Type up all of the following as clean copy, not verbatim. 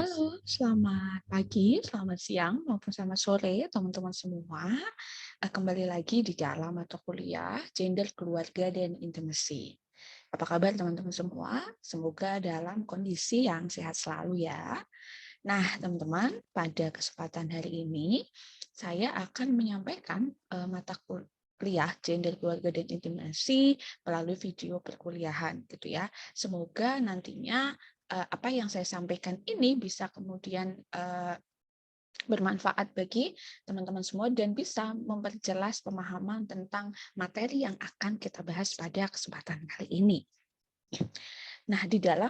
Halo, selamat pagi, selamat siang, maupun selamat sore, teman-teman semua. Kembali lagi di dalam mata kuliah Gender, Keluarga, dan Intimacy. Apa kabar teman-teman semua? Semoga dalam kondisi yang sehat selalu ya. Nah, teman-teman, pada kesempatan hari ini, saya akan menyampaikan mata kuliah Gender, Keluarga, dan Intimasi melalui video perkuliahan gitu ya. Semoga nantinya apa yang saya sampaikan ini bisa kemudian bermanfaat bagi teman-teman semua dan bisa memperjelas pemahaman tentang materi yang akan kita bahas pada kesempatan kali ini. Nah, di dalam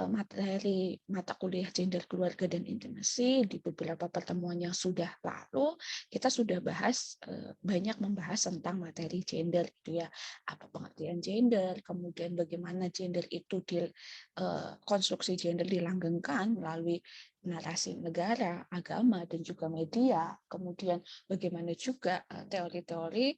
materi mata kuliah Gender, Keluarga, dan Intimasi di beberapa pertemuan yang sudah lalu, kita sudah bahas banyak membahas tentang materi gender, gitu ya. Apa pengertian gender, kemudian bagaimana gender itu konstruksi gender dilanggengkan melalui narasi negara, agama, dan juga media. Kemudian bagaimana juga teori-teori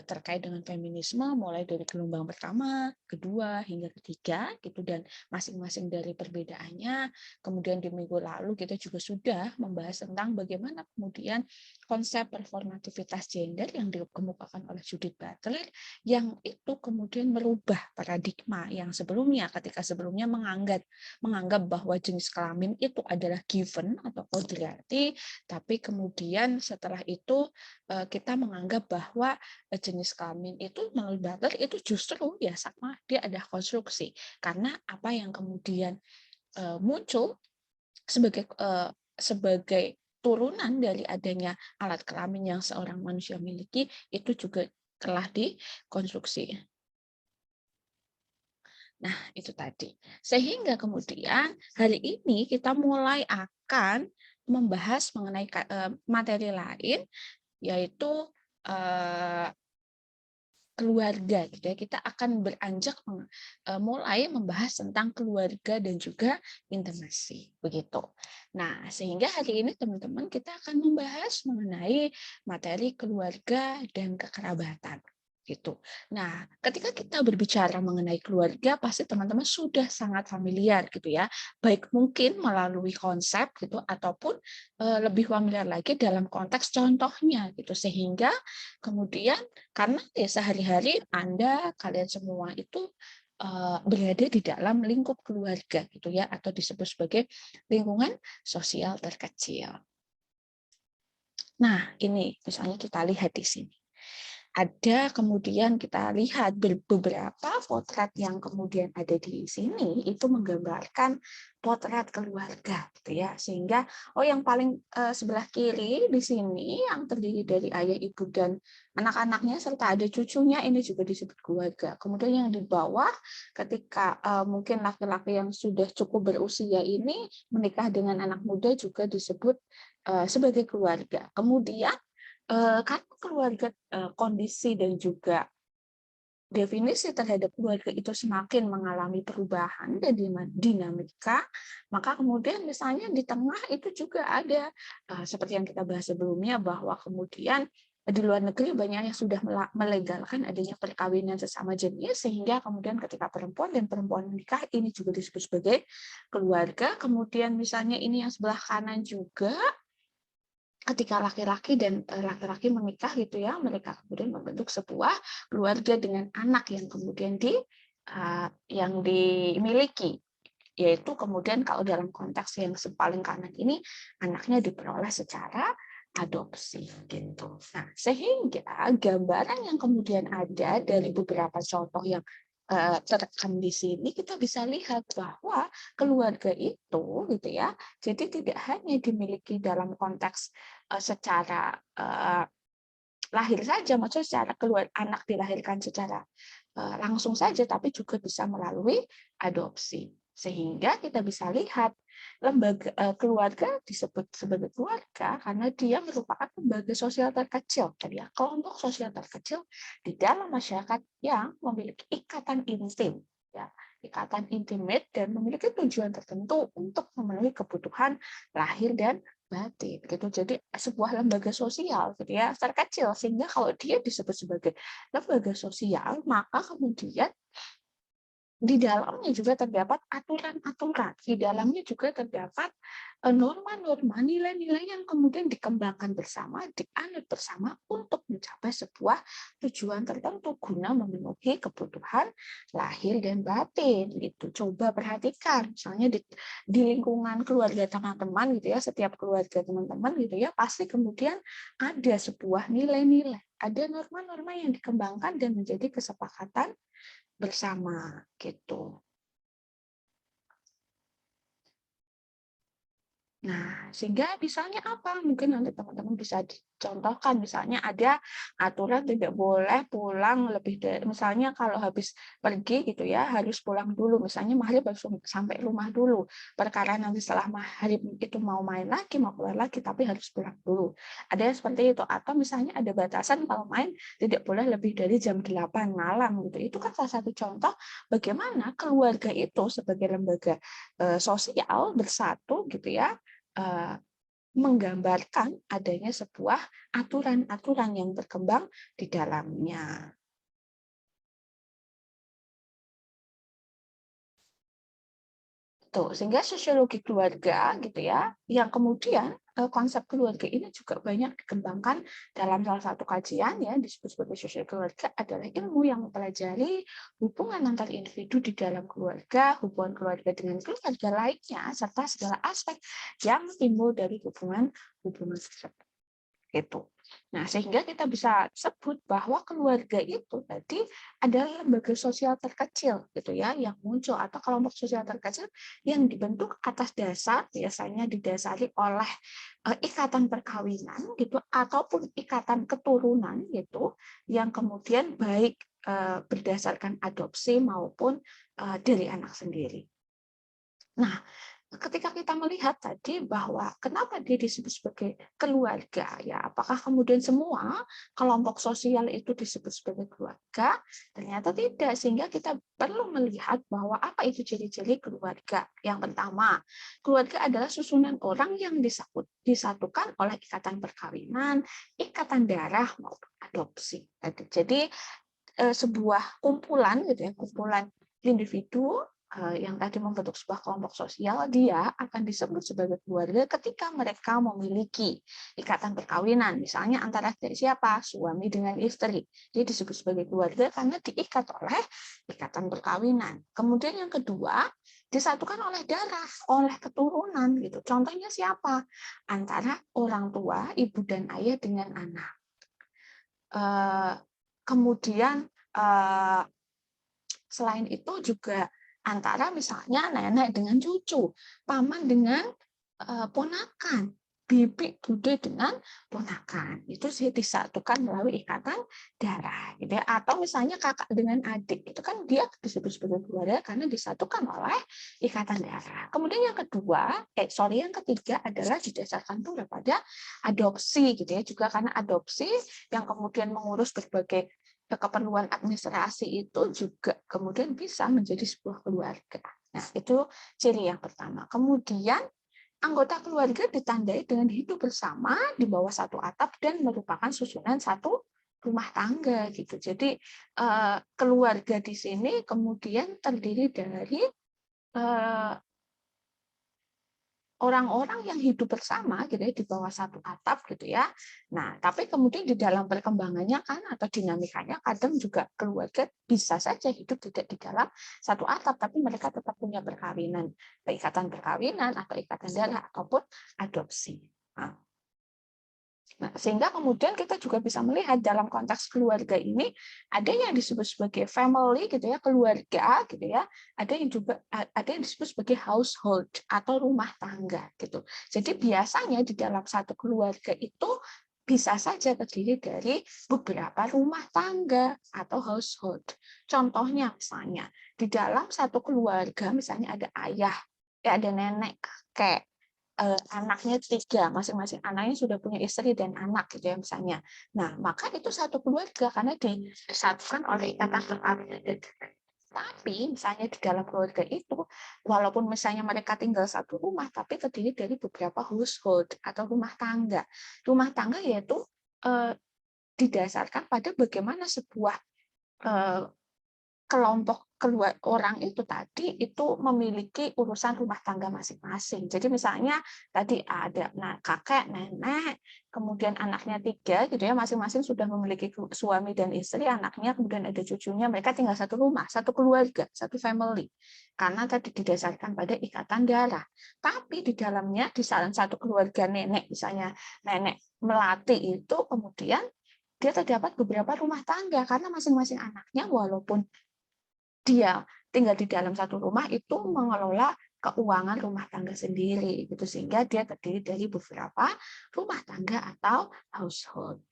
terkait dengan feminisme mulai dari gelombang pertama, kedua, hingga ketiga gitu, dan masing-masing dari perbedaannya. Kemudian di minggu lalu kita juga sudah membahas tentang bagaimana kemudian konsep performativitas gender yang dikemukakan oleh Judith Butler yang itu kemudian merubah paradigma yang sebelumnya, ketika sebelumnya menganggap bahwa jenis kelamin itu adalah given atau kodrati, tapi kemudian setelah itu kita menganggap bahwa jenis kelamin itu menurut Butler itu justru ya sama, dia ada konstruksi, karena apa yang kemudian muncul sebagai turunan dari adanya alat kelamin yang seorang manusia miliki itu juga telah dikonstruksi. Nah, itu tadi. Sehingga kemudian hari ini kita mulai akan membahas mengenai materi lain, yaitu keluarga gitu ya. Kita akan beranjak mulai membahas tentang keluarga dan juga intimasi begitu. Nah, sehingga hari ini teman-teman kita akan membahas mengenai materi keluarga dan kekerabatan gitu. Nah, ketika kita berbicara mengenai keluarga, pasti teman-teman sudah sangat familiar gitu ya, baik mungkin melalui konsep gitu ataupun lebih familiar lagi dalam konteks contohnya gitu, sehingga kemudian karena ya sehari-hari kalian semua itu berada di dalam lingkup keluarga gitu ya, atau disebut sebagai lingkungan sosial terkecil. Nah, ini misalnya kita lihat di sini. Ada kemudian kita lihat beberapa potret yang kemudian ada di sini itu menggambarkan potret keluarga gitu ya, sehingga yang paling sebelah kiri di sini yang terdiri dari ayah, ibu, dan anak-anaknya serta ada cucunya, ini juga disebut keluarga. Kemudian yang di bawah ketika mungkin laki-laki yang sudah cukup berusia ini menikah dengan anak muda juga disebut sebagai keluarga. Kemudian karena keluarga kondisi dan juga definisi terhadap keluarga itu semakin mengalami perubahan dan dinamika, maka kemudian misalnya di tengah itu juga ada seperti yang kita bahas sebelumnya, bahwa kemudian di luar negeri banyak yang sudah melegalkan adanya perkawinan sesama jenis, sehingga kemudian ketika perempuan dan perempuan menikah ini juga disebut sebagai keluarga. Kemudian misalnya ini yang sebelah kanan juga, ketika laki-laki dan laki-laki menikah gitu ya, mereka kemudian membentuk sebuah keluarga dengan anak yang kemudian yang dimiliki, yaitu kemudian kalau dalam konteks yang paling kanan ini anaknya diperoleh secara adopsi gitu. Nah, sehingga gambaran yang kemudian ada dari beberapa contoh yang terekam di sini, kita bisa lihat bahwa keluarga itu gitu ya, jadi tidak hanya dimiliki dalam konteks secara lahir saja, maksudnya secara anak dilahirkan secara langsung saja, tapi juga bisa melalui adopsi. Sehingga kita bisa lihat lembaga keluarga disebut sebagai keluarga karena dia merupakan lembaga sosial terkecil, jadi ya, kelompok sosial terkecil di dalam masyarakat yang memiliki ikatan intim, ya, ikatan intimate, dan memiliki tujuan tertentu untuk memenuhi kebutuhan lahir dan batin gitu. Jadi sebuah lembaga sosial gitu ya, terkecil, sehingga kalau dia disebut sebagai lembaga sosial, maka kemudian di dalamnya juga terdapat aturan-aturan, di dalamnya juga terdapat norma-norma, nilai-nilai yang kemudian dikembangkan bersama, dianut bersama untuk mencapai sebuah tujuan tertentu guna memenuhi kebutuhan lahir dan batin gitu. Coba perhatikan, misalnya di lingkungan keluarga teman-teman gitu ya, setiap keluarga teman-teman gitu ya, pasti kemudian ada sebuah nilai-nilai, ada norma-norma yang dikembangkan dan menjadi kesepakatan bersama gitu. Nah, sehingga misalnya apa? Mungkin nanti teman-teman bisa dicontohkan, misalnya ada aturan tidak boleh pulang lebih dari, misalnya kalau habis pergi gitu ya, harus pulang dulu, misalnya maghrib harus sampai rumah dulu. Perkara nanti setelah maghrib itu mau main lagi, mau keluar lagi, tapi harus pulang dulu. Ada yang seperti itu. Atau misalnya ada batasan kalau main tidak boleh lebih dari jam 8 malam gitu. Itu kan salah satu contoh bagaimana keluarga itu sebagai lembaga sosial bersatu gitu ya, menggambarkan adanya sebuah aturan-aturan yang berkembang di dalamnya. Tuh, sehingga sosiologi keluarga gitu ya, yang kemudian konsep keluarga ini juga banyak dikembangkan dalam salah satu kajian ya disebut sebagai sosiologi keluarga adalah ilmu yang mempelajari hubungan antar individu di dalam keluarga, hubungan keluarga dengan keluarga lainnya, serta segala aspek yang timbul dari hubungan tersebut. Gitu. Nah, sehingga kita bisa sebut bahwa keluarga itu tadi adalah lembaga sosial terkecil gitu ya yang muncul atau kelompok sosial terkecil yang dibentuk atas dasar biasanya didasari oleh ikatan perkawinan gitu ataupun ikatan keturunan gitu yang kemudian baik berdasarkan adopsi maupun dari anak sendiri. Nah, ketika kita melihat tadi bahwa kenapa dia disebut sebagai keluarga, ya apakah kemudian semua kelompok sosial itu disebut sebagai keluarga? Ternyata tidak, sehingga kita perlu melihat bahwa apa itu ciri-ciri keluarga. Yang pertama, keluarga adalah susunan orang yang disatukan oleh ikatan perkawinan, ikatan darah maupun adopsi. Jadi sebuah kumpulan gitu ya, kumpulan individu yang tadi membentuk sebuah kelompok sosial, dia akan disebut sebagai keluarga ketika mereka memiliki ikatan perkawinan, misalnya antara dari siapa? Suami dengan istri. Dia disebut sebagai keluarga karena diikat oleh ikatan perkawinan. Kemudian yang kedua, disatukan oleh darah, oleh keturunan gitu. Contohnya siapa? Antara orang tua, ibu dan ayah dengan anak. Kemudian selain itu juga antara misalnya nenek dengan cucu, paman dengan ponakan, bibi bude dengan ponakan. Itu sih disatukan melalui ikatan darah, gitu ya. Atau misalnya kakak dengan adik, itu kan dia disebut sebagai keluarga karena disatukan oleh ikatan darah. Kemudian yang ketiga adalah didasarkan pula pada adopsi, gitu ya. Juga karena adopsi yang kemudian mengurus berbagai keperluan administrasi itu juga kemudian bisa menjadi sebuah keluarga. Nah, itu ciri yang pertama. Kemudian anggota keluarga ditandai dengan hidup bersama di bawah satu atap dan merupakan susunan satu rumah tangga gitu. Jadi keluarga di sini kemudian terdiri dari orang-orang yang hidup bersama gitu ya di bawah satu atap gitu ya. Nah, tapi kemudian di dalam perkembangannya kan atau dinamikanya kadang juga keluarga bisa saja hidup tidak di dalam satu atap tapi mereka tetap punya perkawinan, ikatan perkawinan atau ikatan darah ataupun adopsi. Nah, sehingga kemudian kita juga bisa melihat dalam konteks keluarga ini ada yang disebut sebagai family gitu ya, keluarga gitu ya. Ada yang disebut sebagai household atau rumah tangga gitu. Jadi biasanya di dalam satu keluarga itu bisa saja terdiri dari beberapa rumah tangga atau household. Contohnya misalnya di dalam satu keluarga misalnya ada ayah, ada nenek, kakek, anaknya 3, masing-masing anaknya sudah punya istri dan anak gitu ya misalnya. Nah, maka itu satu keluarga karena disatukan oleh ikatan perkawinan. Tapi misalnya di dalam keluarga itu, walaupun misalnya mereka tinggal satu rumah, tapi terdiri dari beberapa household atau rumah tangga. Rumah tangga yaitu didasarkan pada bagaimana sebuah kelompok orang itu tadi itu memiliki urusan rumah tangga masing-masing. Jadi misalnya tadi ada kakek, nenek, kemudian anaknya 3 gitu ya, masing-masing sudah memiliki suami dan istri, anaknya, kemudian ada cucunya, mereka tinggal satu rumah, satu keluarga, satu family. Karena tadi didasarkan pada ikatan darah. Tapi di dalamnya di salah satu keluarga nenek, misalnya nenek melati itu, kemudian dia terdapat beberapa rumah tangga karena masing-masing anaknya walaupun dia tinggal di dalam satu rumah itu mengelola keuangan rumah tangga sendiri gitu, sehingga dia terdiri dari beberapa rumah tangga atau household.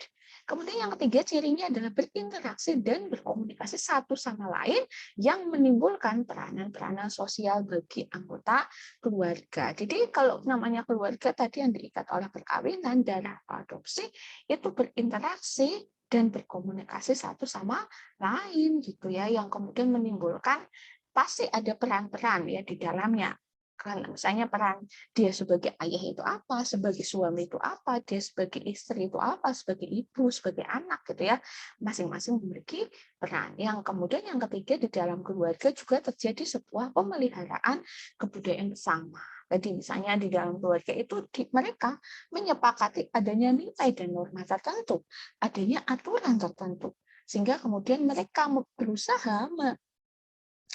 Kemudian yang ketiga cirinya adalah berinteraksi dan berkomunikasi satu sama lain yang menimbulkan peranan-peranan sosial bagi anggota keluarga. Jadi kalau namanya keluarga tadi yang diikat oleh perkawinan, darah, adopsi, itu berinteraksi dan berkomunikasi satu sama lain gitu ya, yang kemudian menimbulkan pasti ada peran-peran ya di dalamnya. Kalau misalnya peran dia sebagai ayah itu apa, sebagai suami itu apa, dia sebagai istri itu apa, sebagai ibu, sebagai anak gitu ya, masing-masing memiliki peran. Yang kemudian yang ketiga di dalam keluarga juga terjadi sebuah pemeliharaan kebudayaan bersama. Jadi misalnya di dalam keluarga itu mereka menyepakati adanya nilai dan norma tertentu, adanya aturan tertentu, sehingga kemudian mereka berusaha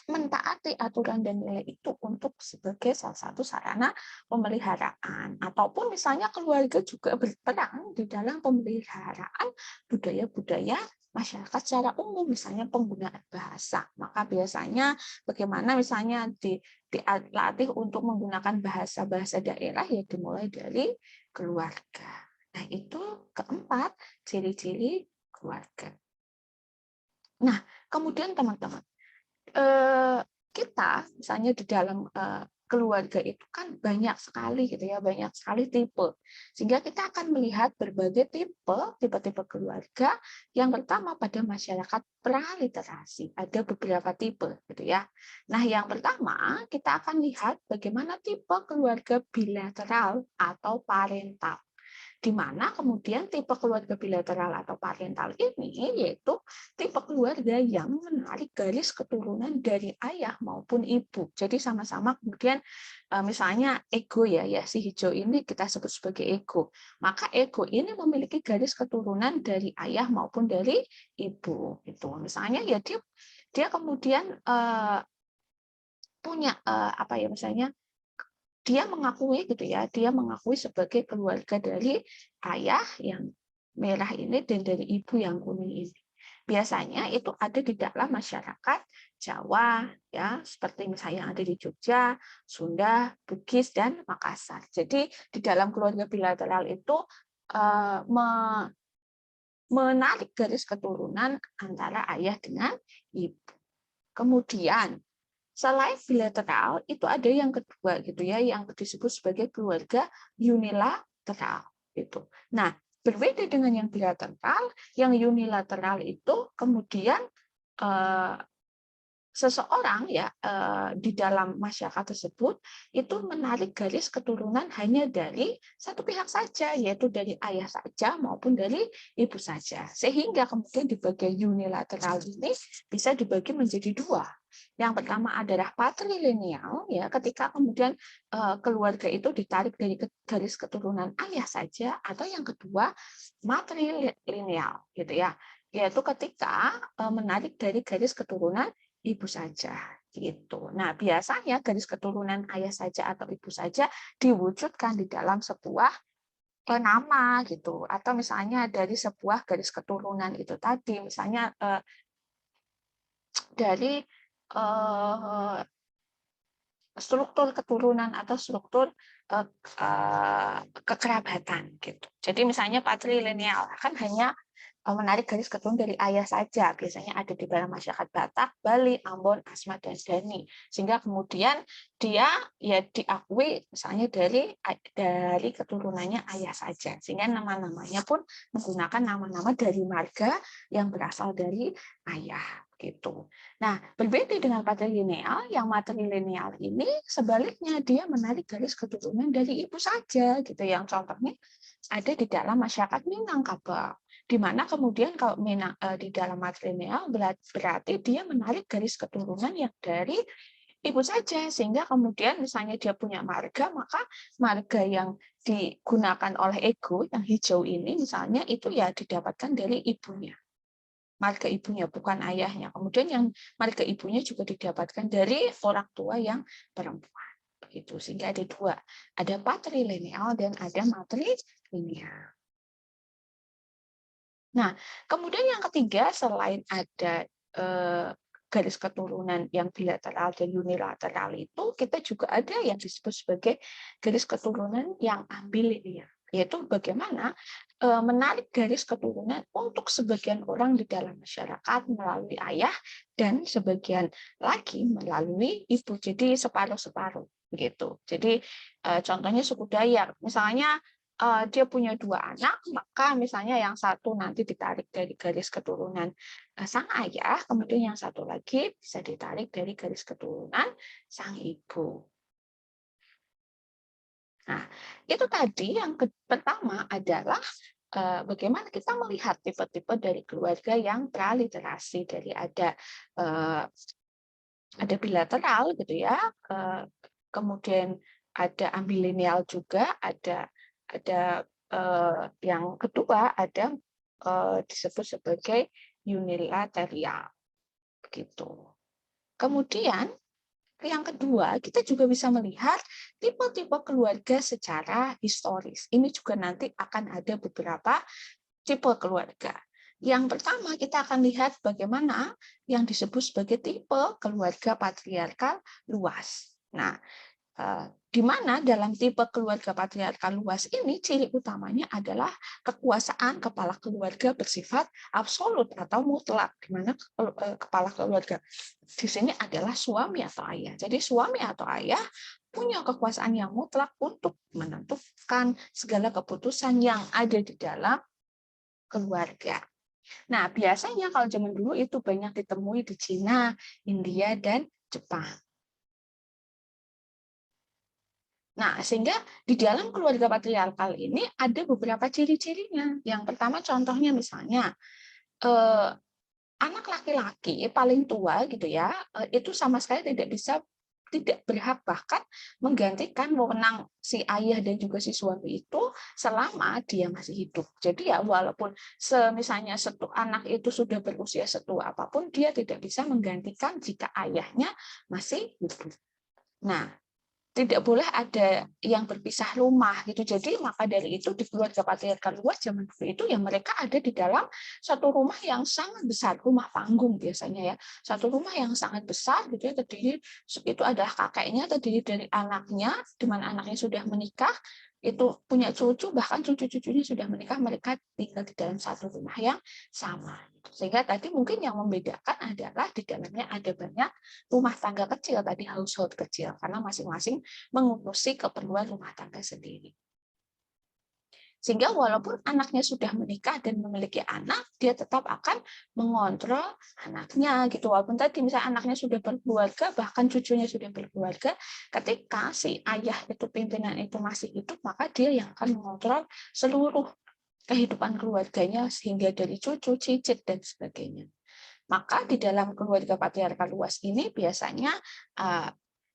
mentaati aturan dan nilai itu untuk sebagai salah satu sarana pemeliharaan. Ataupun misalnya keluarga juga berperan di dalam pemeliharaan budaya-budaya masyarakat secara umum, misalnya penggunaan bahasa. Maka biasanya bagaimana misalnya dilatih untuk menggunakan bahasa-bahasa daerah ya dimulai dari keluarga. Nah, itu keempat ciri-ciri keluarga. Nah, kemudian teman-teman, kita misalnya di dalam keluarga itu kan banyak sekali gitu ya, banyak sekali tipe. Sehingga kita akan melihat berbagai tipe-tipe keluarga. Yang pertama pada masyarakat praliterasi, ada beberapa tipe gitu ya. Nah, yang pertama kita akan lihat bagaimana tipe keluarga bilateral atau parental, di mana kemudian tipe keluarga bilateral atau parental ini yaitu tipe keluarga yang menarik garis keturunan dari ayah maupun ibu. Jadi sama-sama kemudian misalnya ego ya si hijau ini kita sebut sebagai ego. Maka ego ini memiliki garis keturunan dari ayah maupun dari ibu. Itu misalnya ya dia kemudian punya apa ya misalnya dia mengakui gitu ya, dia mengakui sebagai keluarga dari ayah yang merah ini dan dari ibu yang kuning ini. Biasanya itu ada di dalam masyarakat Jawa ya, seperti misalnya yang ada di Jogja, Sunda, Bugis dan Makassar. Jadi di dalam keluarga bilateral itu menarik garis keturunan antara ayah dengan ibu. Kemudian selain bilateral, itu ada yang kedua gitu ya, yang disebut sebagai keluarga unilateral gitu. Nah, berbeda dengan yang bilateral, yang unilateral itu kemudian seseorang ya di dalam masyarakat tersebut itu menarik garis keturunan hanya dari satu pihak saja, yaitu dari ayah saja maupun dari ibu saja. Sehingga kemudian di bagian unilateral ini bisa dibagi menjadi dua. Yang pertama adalah patrilineal, ya ketika kemudian keluarga itu ditarik dari garis keturunan ayah saja, atau yang kedua matrilineal, gitu ya, yaitu ketika menarik dari garis keturunan ibu saja gitu. Nah, biasanya garis keturunan ayah saja atau ibu saja diwujudkan di dalam sebuah nama gitu, atau misalnya dari sebuah garis keturunan itu tadi, misalnya dari struktur keturunan atau struktur kekerabatan gitu. Jadi misalnya patrilineal kan hanya menarik garis keturunan dari ayah saja, biasanya ada di dalam masyarakat Batak, Bali, Ambon, Asmat, dan Dani. Sehingga kemudian dia ya diakui misalnya dari keturunannya ayah saja. Sehingga nama-namanya pun menggunakan nama-nama dari marga yang berasal dari ayah gitu. Nah, berbeda dengan patrilineal, yang matrilineal ini sebaliknya dia menarik garis keturunan dari ibu saja gitu. Yang contohnya ada di dalam masyarakat Minangkabau. di mana kemudian kalau di dalam matrilineal berarti dia menarik garis keturunan yang dari ibu saja, sehingga kemudian misalnya dia punya marga, maka marga yang digunakan oleh ego yang hijau ini misalnya itu ya didapatkan dari ibunya, marga ibunya bukan ayahnya. Kemudian yang marga ibunya juga didapatkan dari orang tua yang perempuan. Begitu, sehingga ada dua, ada patrilineal dan ada matrilineal. Nah, kemudian yang ketiga, selain ada garis keturunan yang bilateral dan unilateral itu, kita juga ada yang disebut sebagai garis keturunan yang ambilineal, yaitu bagaimana menarik garis keturunan untuk sebagian orang di dalam masyarakat melalui ayah dan sebagian lagi melalui ibu. Jadi separuh-separuh begitu. Jadi contohnya suku Dayak, misalnya dia punya dua anak, maka misalnya yang satu nanti ditarik dari garis keturunan sang ayah, kemudian yang satu lagi bisa ditarik dari garis keturunan sang ibu. Nah, itu tadi yang pertama adalah bagaimana kita melihat tipe-tipe dari keluarga yang praliterasi, dari ada bilateral gitu ya, kemudian ada ambilineal juga, ada yang kedua ada disebut sebagai unilateral begitu. Kemudian yang kedua, kita juga bisa melihat tipe-tipe keluarga secara historis. Ini juga nanti akan ada beberapa tipe keluarga. Yang pertama, kita akan lihat bagaimana yang disebut sebagai tipe keluarga patriarkal luas. Nah, di mana dalam tipe keluarga patriarkal luas ini ciri utamanya adalah kekuasaan kepala keluarga bersifat absolut atau mutlak, di mana kepala keluarga di sini adalah suami atau ayah. Jadi suami atau ayah punya kekuasaan yang mutlak untuk menentukan segala keputusan yang ada di dalam keluarga. Nah, biasanya kalau zaman dulu itu banyak ditemui di Cina, India, dan Jepang. Nah, sehingga di dalam keluarga patriarkal ini ada beberapa ciri-cirinya. Yang pertama contohnya misalnya, anak laki-laki paling tua gitu ya, itu sama sekali tidak berhak bahkan menggantikan wewenang si ayah dan juga si suami itu selama dia masih hidup. Jadi ya walaupun misalnya anak itu sudah berusia setua apapun, dia tidak bisa menggantikan jika ayahnya masih hidup. Nah, tidak boleh ada yang berpisah rumah gitu. Jadi maka dari itu di keluarga patriarkal luas zaman dulu itu ya mereka ada di dalam satu rumah yang sangat besar, rumah panggung biasanya ya. Satu rumah yang sangat besar gitu ya, terdiri itu adalah kakeknya, terdiri dari anaknya, di mana anaknya sudah menikah, itu punya cucu, bahkan cucu-cucunya sudah menikah, mereka tinggal di dalam satu rumah yang sama. Sehingga tadi mungkin yang membedakan adalah di dalamnya ada banyak rumah tangga kecil, tadi household kecil, karena masing-masing mengurusi keperluan rumah tangga sendiri. Sehingga walaupun anaknya sudah menikah dan memiliki anak, dia tetap akan mengontrol anaknya gitu. Walaupun tadi misalnya anaknya sudah berkeluarga, bahkan cucunya sudah berkeluarga, ketika si ayah itu pimpinan itu masih hidup, maka dia yang akan mengontrol seluruh kehidupan keluarganya sehingga dari cucu, cicit dan sebagainya. Maka di dalam keluarga patriarkal luas ini biasanya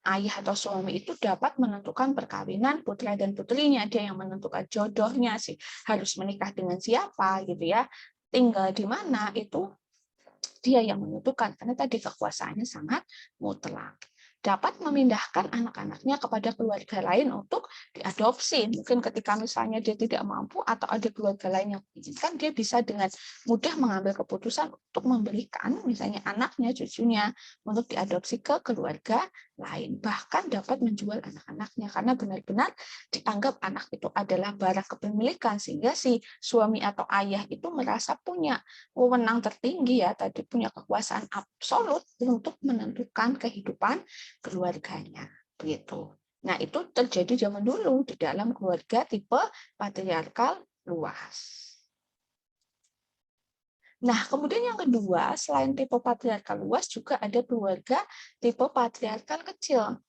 ayah atau suami itu dapat menentukan perkawinan putra dan putrinya, dia yang menentukan jodohnya sih, harus menikah dengan siapa gitu ya, tinggal di mana itu dia yang menentukan, karena tadi kekuasaannya sangat mutlak. Dapat memindahkan anak-anaknya kepada keluarga lain untuk diadopsi. Mungkin ketika misalnya dia tidak mampu atau ada keluarga lain yang menginginkan, dia bisa dengan mudah mengambil keputusan untuk memberikan misalnya anaknya, cucunya untuk diadopsi ke keluarga lain. Bahkan dapat menjual anak-anaknya karena benar-benar dianggap anak itu adalah barang kepemilikan, sehingga si suami atau ayah itu merasa punya wewenang tertinggi ya, tadi punya kekuasaan absolut untuk menentukan kehidupan keluarganya begitu. Nah, itu terjadi zaman dulu di dalam keluarga tipe patriarkal luas. Nah, kemudian yang kedua, selain tipe patriarkal luas juga ada keluarga tipe patriarkal kecil.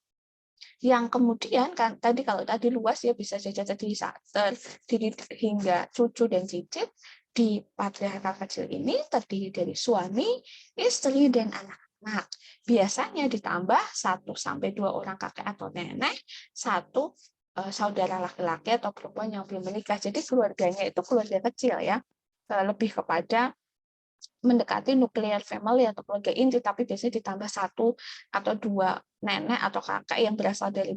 Yang kemudian kan tadi kalau tadi luas ya bisa saja terdiri hingga cucu dan cicit. di patriarkal kecil ini terdiri dari suami, istri, dan anak-anak. Biasanya ditambah 1 sampai 2 orang kakek atau nenek, 1 saudara laki-laki atau perempuan yang belum menikah. Jadi keluarganya itu keluarga kecil ya, lebih kepada mendekati nuclear family atau keluarga inti, tapi biasanya ditambah 1 atau 2 nenek atau kakak yang berasal dari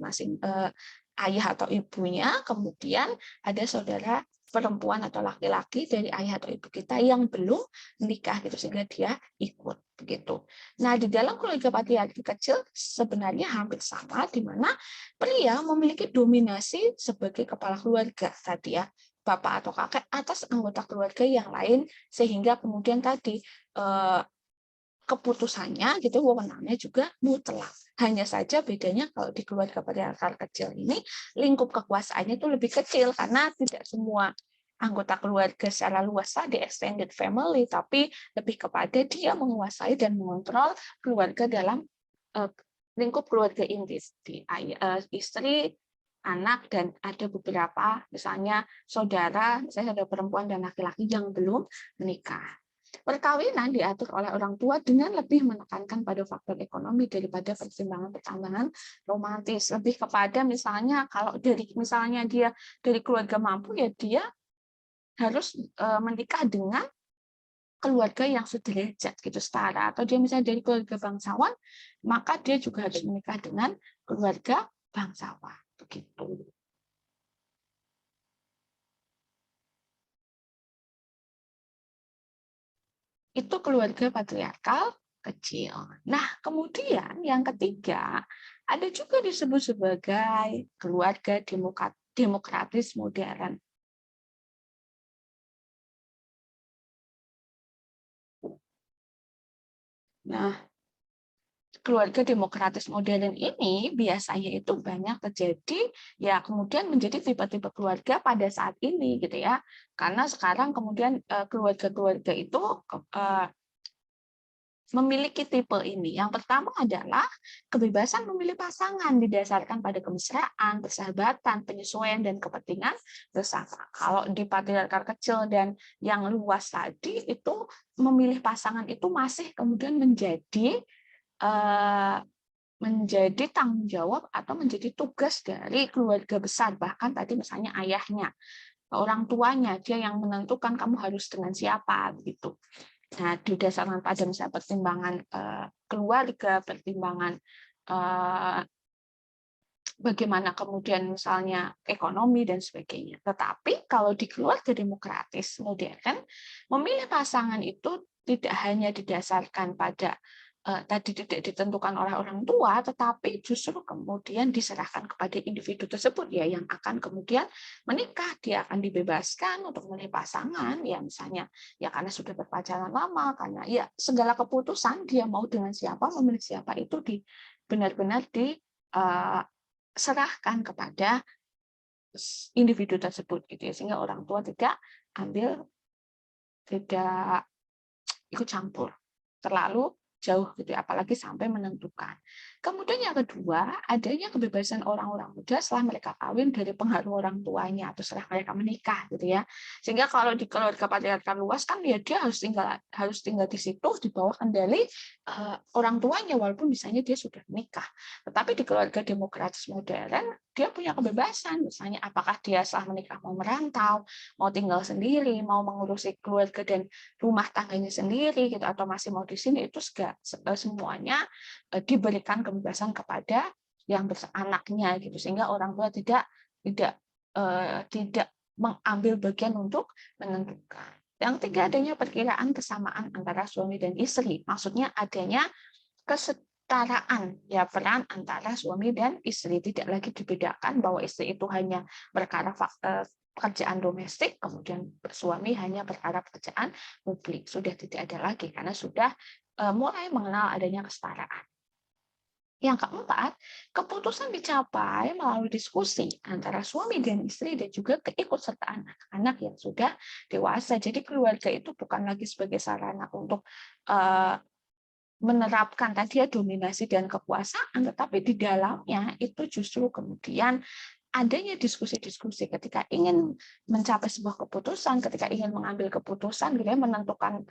ayah atau ibunya, kemudian ada saudara perempuan atau laki-laki dari ayah atau ibu kita yang belum menikah gitu, sehingga dia ikut begitu. Nah, di dalam keluarga patriarki kecil sebenarnya hampir sama, di mana pria memiliki dominasi sebagai kepala keluarga tadi ya, bapak atau kakek atas anggota keluarga yang lain, sehingga kemudian tadi keputusannya gitu, wewenangnya juga mutlak. Hanya saja bedanya kalau di keluarga patriarkal kecil ini lingkup kekuasaannya itu lebih kecil karena tidak semua anggota keluarga secara luas di extended family, tapi lebih kepada dia menguasai dan mengontrol keluarga dalam lingkup keluarga inti, istri, anak, dan ada beberapa misalnya saudara, misalnya saudara perempuan dan laki-laki yang belum menikah. Perkawinan diatur oleh orang tua dengan lebih menekankan pada faktor ekonomi daripada pertimbangan-pertimbangan romantis. Lebih kepada misalnya kalau misalnya dia dari keluarga mampu, ya dia harus menikah dengan keluarga yang sederajat gitu, setara. Atau dia misalnya dari keluarga bangsawan, maka dia juga harus menikah dengan keluarga bangsawan. Begitu. Itu keluarga patriarkal kecil. Nah, kemudian yang ketiga, ada juga disebut sebagai keluarga demokratis modern. Nah, keluarga demokratis modern ini biasanya itu banyak terjadi ya, kemudian menjadi tipe-tipe keluarga pada saat ini gitu ya. Karena sekarang kemudian keluarga-keluarga itu memiliki tipe ini. Yang pertama adalah kebebasan memilih pasangan didasarkan pada kemesraan, persahabatan, penyesuaian, dan kepentingan bersama. Kalau di patriarkal kecil dan yang luas tadi, itu memilih pasangan itu masih kemudian menjadi tanggung jawab atau menjadi tugas dari keluarga besar, bahkan tadi misalnya ayahnya, orang tuanya, dia yang menentukan kamu harus dengan siapa gitu. Nah, didasarkan pada misalnya pertimbangan keluarga, pertimbangan bagaimana kemudian misalnya ekonomi dan sebagainya. Tetapi kalau di keluarga demokratis modern, memilih pasangan itu tidak hanya didasarkan pada tadi tidak ditentukan oleh orang tua, tetapi justru kemudian diserahkan kepada individu tersebut ya, yang akan kemudian menikah. Dia akan dibebaskan untuk memilih pasangan ya, misalnya ya karena sudah berpacaran lama, karena ya segala keputusan dia mau dengan siapa, memilih siapa itu benar-benar diserahkan kepada individu tersebut gitu ya, sehingga orang tua tidak ikut campur terlalu jauh gitu ya, apalagi sampai menentukan. Kemudian yang kedua, adanya kebebasan orang-orang muda setelah mereka kawin dari pengaruh orang tuanya atau setelah mereka menikah gitu ya. Sehingga kalau di keluarga patriarkal luas kan ya dia harus tinggal di situ di bawah kendali orang tuanya walaupun misalnya dia sudah menikah. Tetapi di keluarga demokratis modern dia punya kebebasan, misalnya apakah dia setelah menikah mau merantau, mau tinggal sendiri, mau mengurusi keluarga dan rumah tangganya sendiri gitu, atau masih mau di sini, itu semuanya diberikan kebebasan kepada yang anaknya gitu, sehingga orang tua tidak mengambil bagian untuk menentukan. Yang ketiga, adanya perkiraan kesamaan antara suami dan istri, maksudnya adanya kesetaraan ya, peran antara suami dan istri, tidak lagi dibedakan bahwa istri itu hanya perkara pekerjaan domestik, kemudian suami hanya perkara pekerjaan publik. Sudah tidak ada lagi karena sudah mulai mengenal adanya kesetaraan. Yang keempat, keputusan dicapai melalui diskusi antara suami dan istri dan juga keikutsertaan anak-anak yang sudah dewasa. Jadi keluarga itu bukan lagi sebagai sarana untuk menerapkan tadi ya dominasi dan kekuasaan, tetapi di dalamnya itu justru kemudian adanya diskusi-diskusi ketika ingin mencapai sebuah keputusan, ketika ingin mengambil keputusan, gitu ya, menentukan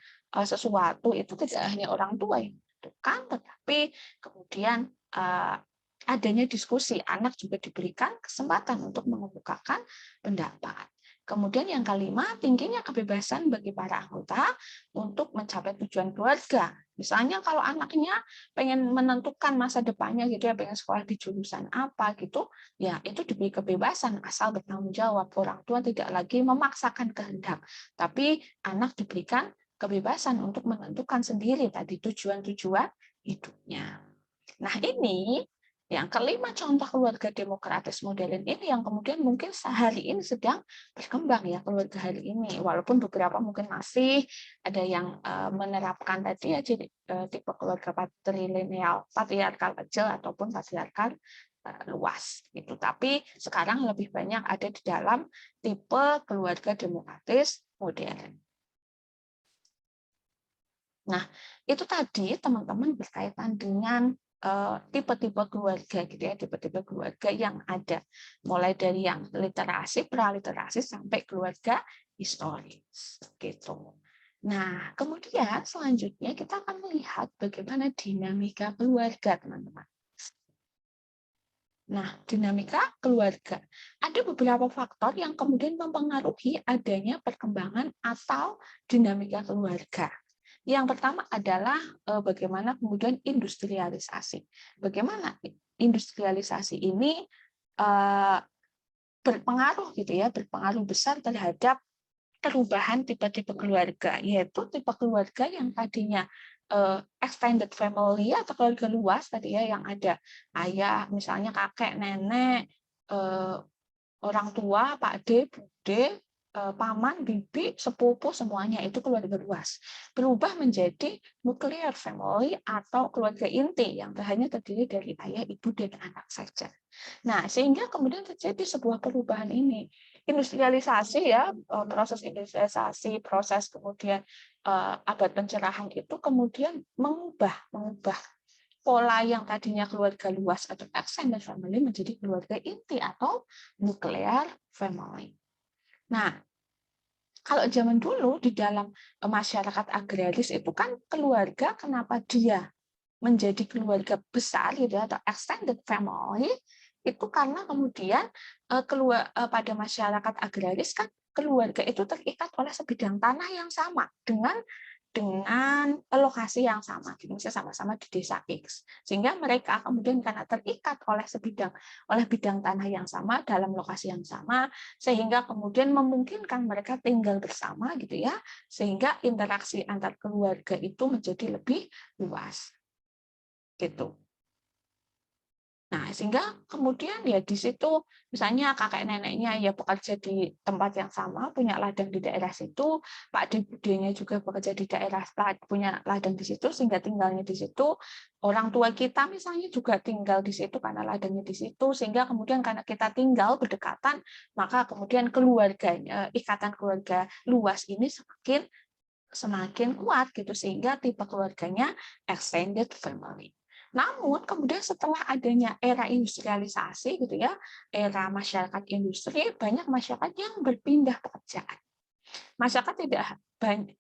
sesuatu itu tidak hanya orang tua yang menentukan, tetapi kemudian adanya diskusi, anak juga diberikan kesempatan untuk mengemukakan pendapat. Kemudian yang kelima, tingginya kebebasan bagi para anggota untuk mencapai tujuan keluarga. Misalnya kalau anaknya pengen menentukan masa depannya gitu ya, pengen sekolah di jurusan apa gitu, ya itu diberi kebebasan asal bertanggung jawab. Orang tua tidak lagi memaksakan kehendak, tapi anak diberikan kebebasan untuk menentukan sendiri tadi tujuan-tujuan hidupnya. Nah, ini yang kelima contoh keluarga demokratis modern ini yang kemudian mungkin sehari ini sedang berkembang ya keluarga hari ini. Walaupun beberapa mungkin masih ada yang menerapkan tadi ya jadi tipe keluarga patrilineal, patriarkal kecil ataupun patriarkal luas gitu. Tapi sekarang lebih banyak ada di dalam tipe keluarga demokratis modern. Nah, itu tadi teman-teman berkaitan dengan tipe-tipe keluarga gitu ya, tipe-tipe keluarga yang ada. Mulai dari yang literasi, praliterasi sampai keluarga historis gitu. Nah, kemudian selanjutnya kita akan melihat bagaimana dinamika keluarga, teman-teman. Nah, dinamika keluarga. Ada beberapa faktor yang kemudian mempengaruhi adanya perkembangan atau dinamika keluarga. Yang pertama adalah bagaimana kemudian industrialisasi. Bagaimana industrialisasi ini berpengaruh gitu ya, berpengaruh besar terhadap perubahan tipe-tipe keluarga, yaitu tipe keluarga yang tadinya extended family atau keluarga luas tadi ya, yang ada ayah, misalnya kakek, nenek, orang tua, pakde, bude, paman, bibi, sepupu, semuanya itu keluarga luas. Berubah menjadi nuclear family atau keluarga inti yang hanya terdiri dari ayah, ibu, dan anak saja. Nah, sehingga kemudian terjadi sebuah perubahan ini. Industrialisasi ya, proses industrialisasi, proses kemudian abad pencerahan itu kemudian mengubah pola yang tadinya keluarga luas atau extended family menjadi keluarga inti atau nuclear family. Nah, kalau zaman dulu di dalam masyarakat agraris itu kan keluarga, kenapa dia menjadi keluarga besar gitu atau extended family itu karena kemudian pada masyarakat agraris kan keluarga itu terikat oleh sebidang tanah yang sama dengan lokasi yang sama, misalnya sama-sama di desa X, sehingga mereka kemudian karena terikat oleh bidang tanah yang sama dalam lokasi yang sama, sehingga kemudian memungkinkan mereka tinggal bersama gitu ya, sehingga interaksi antar keluarga itu menjadi lebih luas gitu. Nah, sehingga kemudian ya di situ misalnya kakek neneknya ya bekerja di tempat yang sama, punya ladang di daerah situ, pak budenya juga bekerja di daerah punya ladang di situ sehingga tinggalnya di situ. Orang tua kita misalnya juga tinggal di situ karena ladangnya di situ, sehingga kemudian karena kita tinggal berdekatan, maka kemudian keluarganya, ikatan keluarga luas ini semakin kuat gitu sehingga tipe keluarganya extended family. Namun kemudian setelah adanya era industrialisasi gitu ya, era masyarakat industri, banyak masyarakat yang berpindah pekerjaan. Masyarakat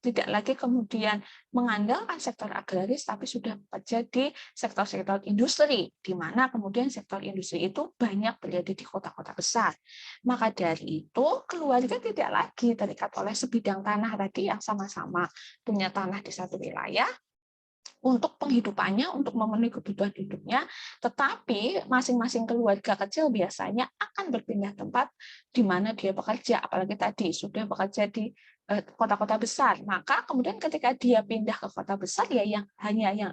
tidak lagi kemudian mengandalkan sektor agraris, tapi sudah bekerja di sektor-sektor industri, di mana kemudian sektor industri itu banyak berada di kota-kota besar. Maka dari itu, keluarga tidak lagi terikat oleh sebidang tanah tadi yang sama-sama punya tanah di satu wilayah, untuk penghidupannya, untuk memenuhi kebutuhan hidupnya, tetapi masing-masing keluarga kecil biasanya akan berpindah tempat di mana dia bekerja, apalagi tadi sudah bekerja di kota-kota besar, maka kemudian ketika dia pindah ke kota besar ya yang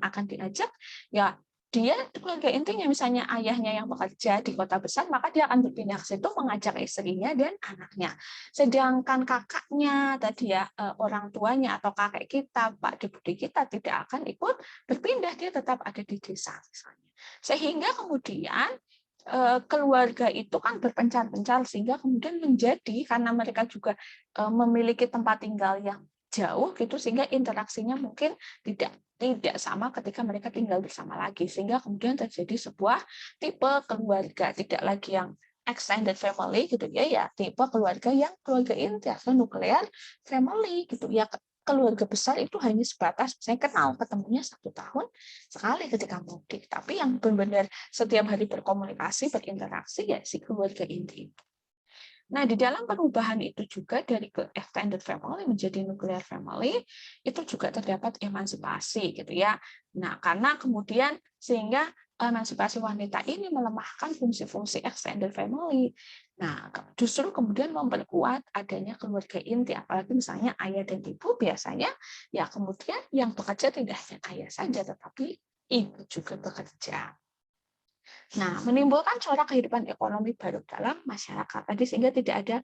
akan diajak ya dia keluarga intinya misalnya ayahnya yang bekerja di kota besar, maka dia akan berpindah ke situ mengajak istrinya dan anaknya. Sedangkan kakaknya tadi ya orang tuanya atau kakek kita, pak bude kita tidak akan ikut berpindah, dia tetap ada di desa misalnya. Sehingga kemudian keluarga itu kan berpencar-pencar sehingga kemudian menjadi karena mereka juga memiliki tempat tinggal yang jauh gitu sehingga interaksinya mungkin tidak sama ketika mereka tinggal bersama lagi sehingga kemudian terjadi sebuah tipe keluarga tidak lagi yang extended family gitu ya, ya tipe keluarga yang keluarga inti atau nuclear family gitu ya. Keluarga besar itu hanya sebatas saya kenal, ketemunya 1 tahun sekali ketika mudik, tapi yang benar-benar setiap hari berkomunikasi, berinteraksi ya si keluarga inti. Nah, di dalam perubahan itu juga dari ke extended family menjadi nuclear family, itu juga terdapat emansipasi gitu ya. Nah, karena kemudian sehingga emansipasi wanita ini melemahkan fungsi-fungsi extended family. Nah, justru kemudian memperkuat adanya keluarga inti, apalagi misalnya ayah dan ibu biasanya ya kemudian yang bekerja tidak hanya ayah saja, tetapi ibu juga bekerja. Nah, menimbulkan corak kehidupan ekonomi baru dalam masyarakat tadi sehingga tidak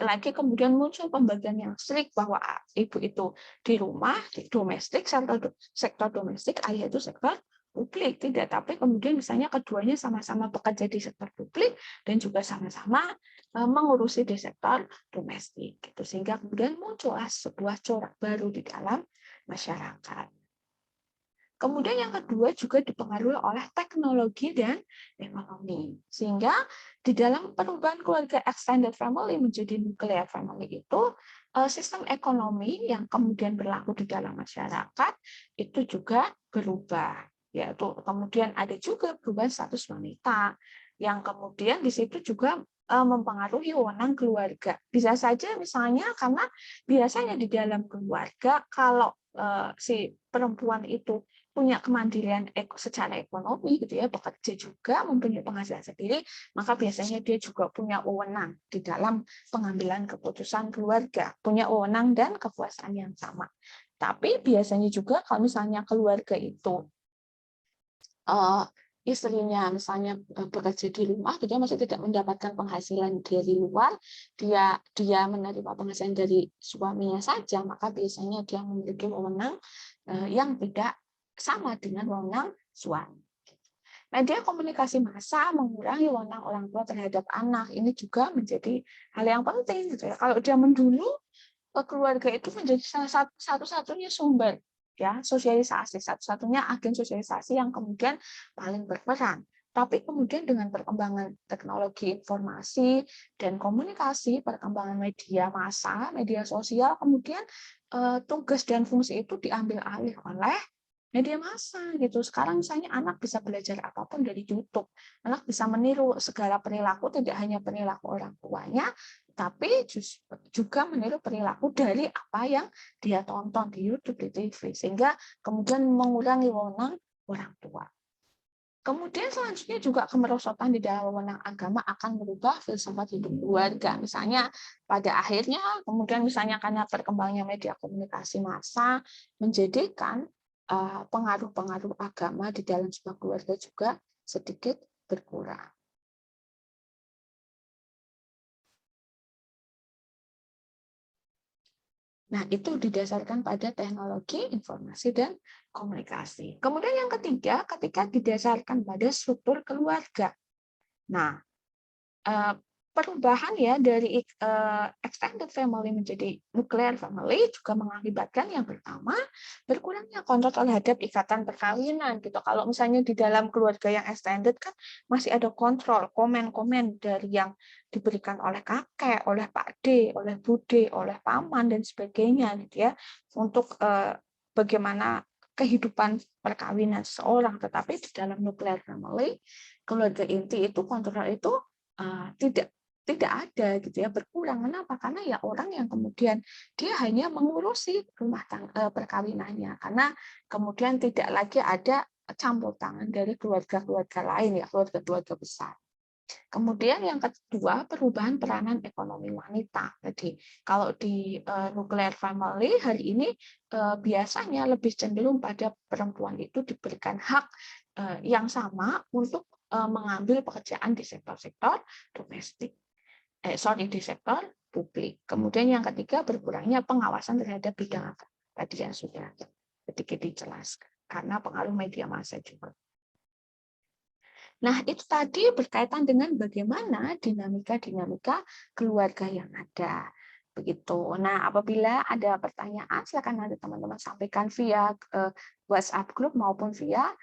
lagi kemudian muncul pembagian yang strict bahwa ibu itu di rumah, di domestik, sektor domestik, ayah itu sektor publik, tidak, tapi kemudian misalnya keduanya sama-sama bekerja di sektor publik dan juga sama-sama mengurusi di sektor domestik gitu, sehingga kemudian muncullah sebuah corak baru di dalam masyarakat. Kemudian yang kedua juga dipengaruhi oleh teknologi dan ekonomi. Sehingga di dalam perubahan keluarga extended family menjadi nuclear family itu, sistem ekonomi yang kemudian berlaku di dalam masyarakat itu juga berubah. Yaitu kemudian ada juga perubahan status wanita, yang kemudian di situ juga mempengaruhi wewenang keluarga. Bisa saja misalnya karena biasanya di dalam keluarga kalau si perempuan itu punya kemandirian secara ekonomi gitu ya, bekerja juga, mempunyai penghasilan sendiri, maka biasanya dia juga punya wewenang di dalam pengambilan keputusan keluarga, punya wewenang dan kekuasaan yang sama. Tapi biasanya juga kalau misalnya keluarga itu istrinya misalnya bekerja di rumah, dia masih tidak mendapatkan penghasilan dari luar, dia menerima penghasilan dari suaminya saja, maka biasanya dia memiliki wewenang yang tidak sama dengan wewenang suami. Media komunikasi massa mengurangi wewenang orang tua terhadap anak. Ini juga menjadi hal yang penting gitu ya. Kalau zaman dulu keluarga itu menjadi salah satu-satunya sumber ya sosialisasi, satu-satunya agen sosialisasi yang kemudian paling berperan. Tapi kemudian dengan perkembangan teknologi informasi dan komunikasi, perkembangan media massa, media sosial, kemudian tugas dan fungsi itu diambil alih oleh media massa gitu. Sekarang misalnya anak bisa belajar apapun dari YouTube. Anak bisa meniru segala perilaku, tidak hanya perilaku orang tuanya, tapi juga meniru perilaku dari apa yang dia tonton di YouTube, di TV, sehingga kemudian mengurangi wewenang orang tua. Kemudian selanjutnya juga kemerosotan di dalam wewenang agama akan merubah filsafat hidup keluarga. Misalnya pada akhirnya, kemudian misalnya karena berkembangnya media komunikasi massa menjadikan pengaruh-pengaruh agama di dalam sebuah keluarga juga sedikit berkurang. Nah, itu didasarkan pada teknologi, informasi, dan komunikasi. Kemudian yang ketiga, ketika didasarkan pada struktur keluarga. Nah, perubahan ya dari extended family menjadi nuclear family juga mengakibatkan yang pertama berkurangnya kontrol terhadap ikatan perkawinan gitu. Kalau misalnya di dalam keluarga yang extended kan masih ada kontrol, komen-komen dari yang diberikan oleh kakek, oleh Pak D, oleh Bude, oleh paman dan sebagainya gitu ya untuk bagaimana kehidupan perkawinan seseorang. Tetapi di dalam nuclear family, keluarga inti itu kontrol itu tidak ada gitu ya, berkurang. Kenapa? Karena ya orang yang kemudian dia hanya mengurusi rumah tangga perkawinannya, karena kemudian tidak lagi ada campur tangan dari keluarga-keluarga lain ya, keluarga-keluarga besar. Kemudian yang kedua, perubahan peranan ekonomi wanita. Jadi kalau di nuclear family hari ini biasanya lebih cenderung pada perempuan itu diberikan hak yang sama untuk mengambil pekerjaan di sektor-sektor domestik. Di sektor publik. Kemudian yang ketiga, berkurangnya pengawasan terhadap bidang apa tadi yang sudah sedikit dijelaskan karena pengaruh media massa juga. Nah, itu tadi berkaitan dengan bagaimana dinamika-dinamika keluarga yang ada. Begitu. Nah, apabila ada pertanyaan, silakan nanti teman-teman sampaikan via WhatsApp grup maupun via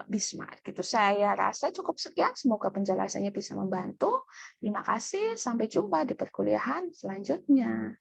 Bismarck gitu. Saya rasa cukup sekian, semoga penjelasannya bisa membantu. Terima kasih, sampai jumpa di perkuliahan selanjutnya.